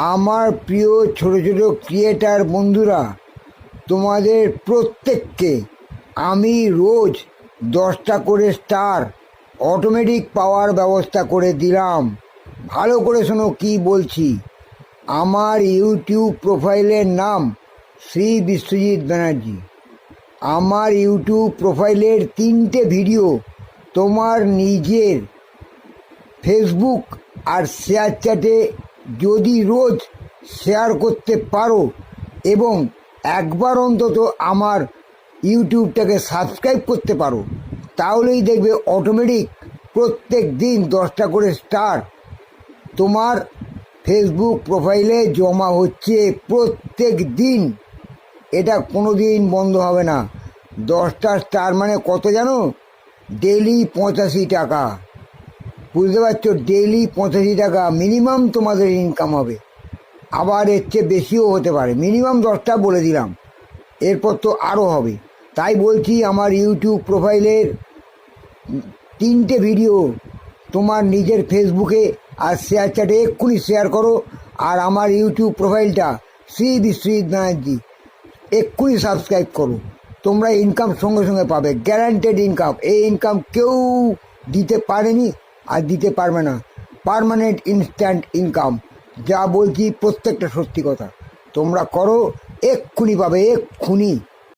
আমার প্রিয় ছোট ছোট ক্রিয়েটার বন্ধুরা, তোমাদের প্রত্যেককে আমি রোজ 10টা করে স্টার অটোমেটিক পাওয়ার ব্যবস্থা করে দিলাম। ভালো করে শোনো কি বলছি। আমার ইউটিউব প্রোফাইলের নাম শ্রী বিশ্বজিৎ ব্যানার্জি। আমার ইউটিউব প্রোফাইলের 3টে ভিডিও তোমার নিজের ফেসবুক আর শেয়ার চ্যাটে যদি রোজ শেয়ার করতে পারো এবং একবার অন্তত আমার ইউটিউবটাকে সাবস্ক্রাইব করতে পারো, তাহলেই দেখবে অটোমেটিক প্রত্যেক দিন 10টা করে স্টার তোমার ফেসবুক প্রোফাইলে জমা হচ্ছে প্রত্যেক দিন। এটা কোনো দিন বন্ধ হবে না। 10টা স্টার মানে কত জানো? ডেইলি 85 টাকা। বুঝতে পারছো? ডেইলি 85 টাকা মিনিমাম তোমাদের ইনকাম হবে। আবার এর চেয়ে বেশিও হতে পারে। মিনিমাম 10টা বলে দিলাম, এরপর তো আরও হবে। তাই বলছি, আমার ইউটিউব প্রোফাইলের 3টে ভিডিও তোমার নিজের ফেসবুকে আর শেয়ার চ্যাটে এক্ষুনি শেয়ার করো। আর আমার ইউটিউব প্রোফাইলটা শ্রী বিশ্বজিৎ ব্যানার্জি এক্ষুনি সাবস্ক্রাইব করো। তোমরা ইনকাম সঙ্গে সঙ্গে পাবে, গ্যারান্টেড ইনকাম। এই ইনকাম কেউ দিতে পারেনি আর দিতে পারবে না। Permanent instant income. যা বলছি প্রত্যেকটা সত্যি কথা। তোমরা করো, এক্ষুনি পাবে, এক্ষুনি।